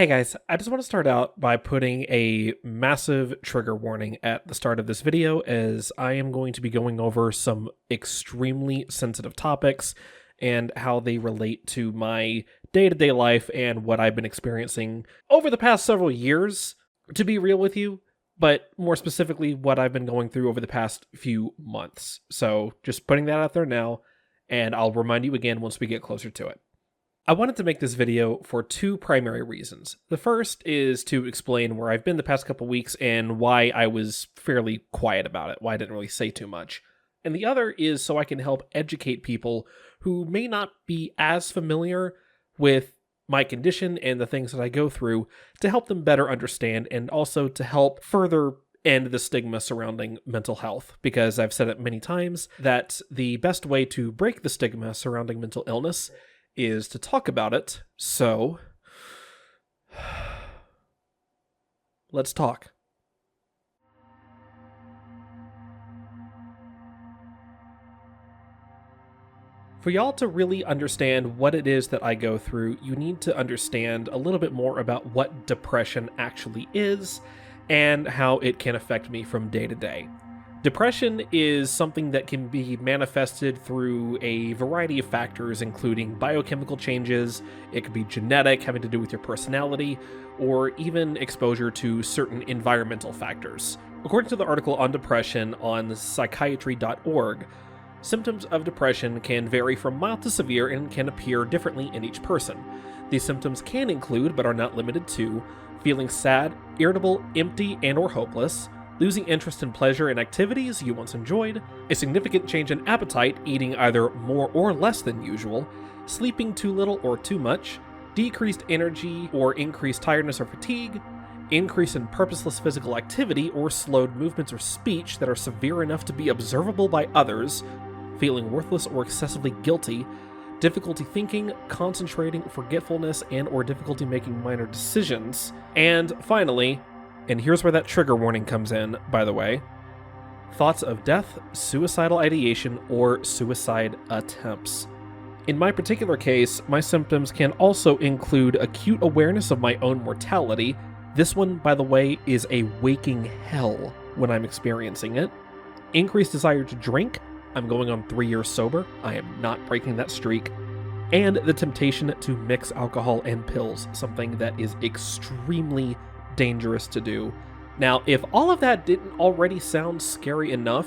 Hey guys, I just want to start out by putting a massive trigger warning at the start of this video, as I am going to be going over some extremely sensitive topics and how they relate to my day-to-day life and what I've been experiencing over the past several years, to be real with you, but more specifically what I've been going through over the past few months. So just putting that out there now, and I'll remind you again once we get closer to it. I wanted to make this video for two primary reasons. The first is to explain where I've been the past couple weeks and why I was fairly quiet about it, why I didn't really say too much. And the other is so I can help educate people who may not be as familiar with my condition and the things that I go through, to help them better understand and also to help further end the stigma surrounding mental health. Because I've said it many times that the best way to break the stigma surrounding mental illness is to talk about it, so let's talk. For y'all to really understand what it is that I go through, you need to understand a little bit more about what depression actually is and how it can affect me from day to day. Depression is something that can be manifested through a variety of factors, including biochemical changes. It could be genetic, having to do with your personality, or even exposure to certain environmental factors. According to the article on depression on psychiatry.org, symptoms of depression can vary from mild to severe and can appear differently in each person. These symptoms can include, but are not limited to, feeling sad, irritable, empty, and/or hopeless, losing interest in pleasure and activities you once enjoyed, a significant change in appetite, eating either more or less than usual, sleeping too little or too much, decreased energy or increased tiredness or fatigue, increase in purposeless physical activity or slowed movements or speech that are severe enough to be observable by others, feeling worthless or excessively guilty, difficulty thinking, concentrating, forgetfulness, and/or difficulty making minor decisions, and finally, and here's where that trigger warning comes in, by the way, thoughts of death, suicidal ideation, or suicide attempts. In my particular case, my symptoms can also include acute awareness of my own mortality. This one, by the way, is a waking hell when I'm experiencing it. Increased desire to drink. I'm going on 3 years sober. I am not breaking that streak. And the temptation to mix alcohol and pills, something that is extremely dangerous to do. Now, if all of that didn't already sound scary enough,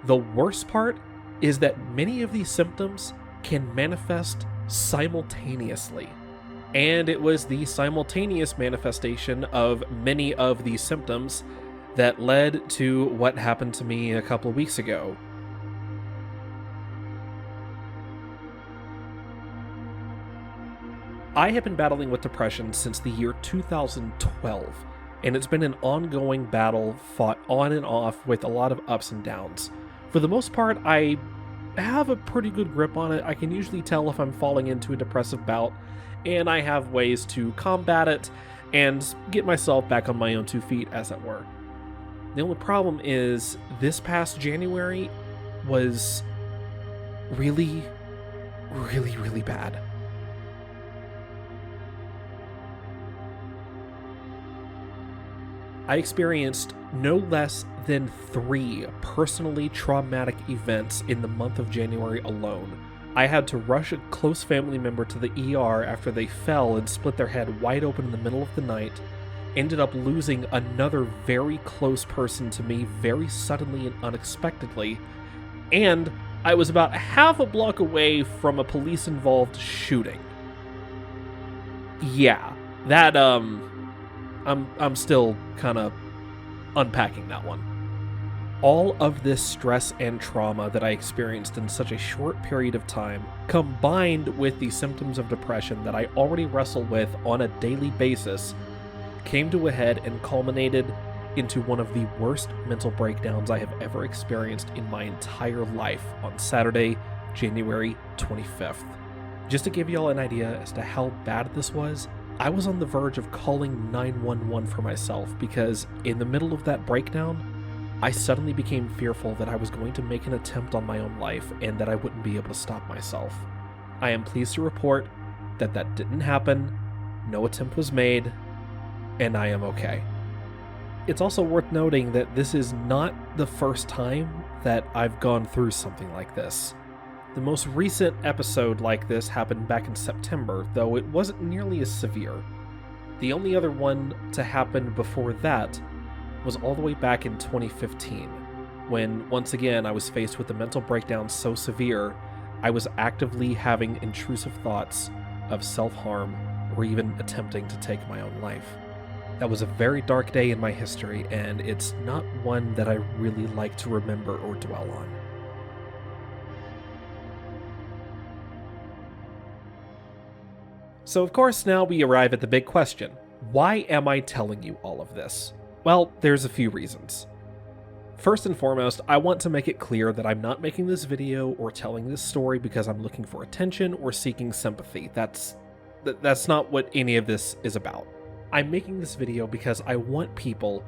the worst part is that many of these symptoms can manifest simultaneously. And it was the simultaneous manifestation of many of these symptoms that led to what happened to me a couple of weeks ago. I have been battling with depression since the year 2012, and it's been an ongoing battle fought on and off with a lot of ups and downs. For the most part, I have a pretty good grip on it. I can usually tell if I'm falling into a depressive bout, and I have ways to combat it and get myself back on my own 2 feet, as it were. The only problem is this past January was really bad. I experienced no less than 3 personally traumatic events in the month of January alone. I had to rush a close family member to the ER after they fell and split their head wide open in the middle of the night, ended up losing another very close person to me very suddenly and unexpectedly, and I was about half a block away from a police-involved shooting. Yeah, that, I'm still kind of unpacking that one. All of this stress and trauma that I experienced in such a short period of time, combined with the symptoms of depression that I already wrestle with on a daily basis, came to a head and culminated into one of the worst mental breakdowns I have ever experienced in my entire life on Saturday, January 25th. Just to give y'all an idea as to how bad this was, I was on the verge of calling 911 for myself because in the middle of that breakdown, I suddenly became fearful that I was going to make an attempt on my own life and that I wouldn't be able to stop myself. I am pleased to report that that didn't happen, no attempt was made, and I am okay. It's also worth noting that this is not the first time that I've gone through something like this. The most recent episode like this happened back in September, though it wasn't nearly as severe. The only other one to happen before that was all the way back in 2015, when once again I was faced with a mental breakdown so severe I was actively having intrusive thoughts of self-harm or even attempting to take my own life. That was a very dark day in my history, and it's not one that I really like to remember or dwell on. So of course now we arrive at the big question. Why am I telling you all of this? Well, there's a few reasons. First and foremost, I want to make it clear that I'm not making this video or telling this story because I'm looking for attention or seeking sympathy. That's not what any of this is about. I'm making this video because I want people,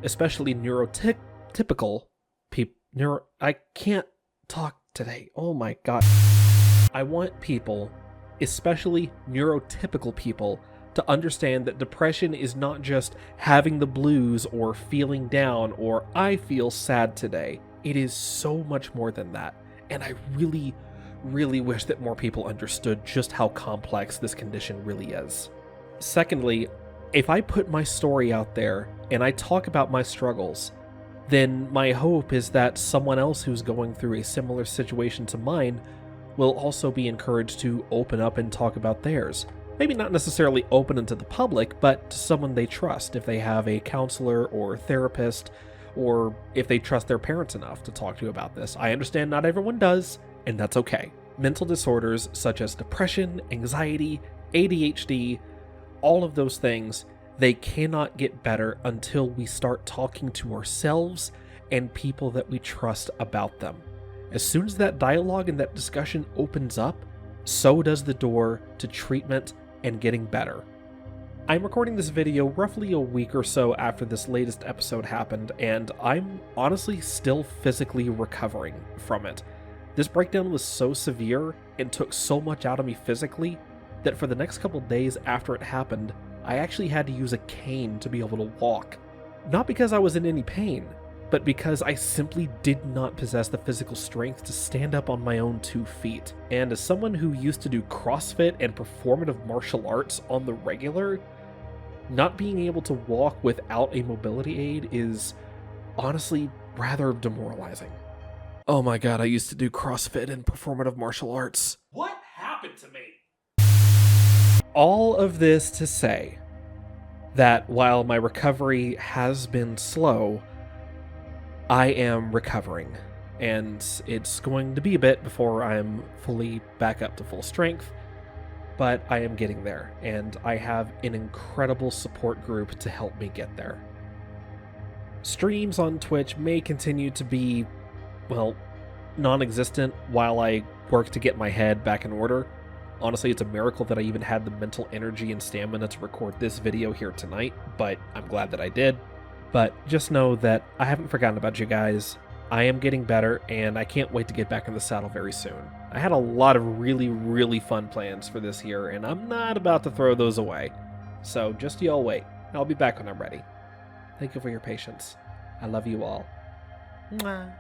especially neurotypical people, I can't talk today. Oh my god. I want people, especially neurotypical people, to understand that depression is not just having the blues or feeling down or I feel sad today. It is so much more than that. And I really, really wish that more people understood just how complex this condition really is. Secondly, if I put my story out there and I talk about my struggles, then my hope is that someone else who's going through a similar situation to mine will also be encouraged to open up and talk about theirs. Maybe not necessarily open into the public, but to someone they trust, if they have a counselor or therapist, or if they trust their parents enough to talk to about this. I understand not everyone does, and that's okay. Mental disorders such as depression, anxiety, ADHD, all of those things, they cannot get better until we start talking to ourselves and people that we trust about them. As soon as that dialogue and that discussion opens up, so does the door to treatment and getting better. I'm recording this video roughly a week or so after this latest episode happened, and I'm honestly still physically recovering from it. This breakdown was so severe and took so much out of me physically that for the next couple days after it happened, I actually had to use a cane to be able to walk. Not because I was in any pain, but because I simply did not possess the physical strength to stand up on my own 2 feet. And as someone who used to do CrossFit and performative martial arts on the regular, not being able to walk without a mobility aid is honestly rather demoralizing. Oh my god, I used to do CrossFit and performative martial arts. What happened to me? All of this to say that while my recovery has been slow, I am recovering, and it's going to be a bit before I'm fully back up to full strength, but I am getting there, and I have an incredible support group to help me get there. Streams on Twitch may continue to be, well, non-existent while I work to get my head back in order. Honestly, it's a miracle that I even had the mental energy and stamina to record this video here tonight, but I'm glad that I did. But just know that I haven't forgotten about you guys. I am getting better, and I can't wait to get back in the saddle very soon. I had a lot of really, really fun plans for this year, and I'm not about to throw those away. So just y'all wait. I'll be back when I'm ready. Thank you for your patience. I love you all. Mwah.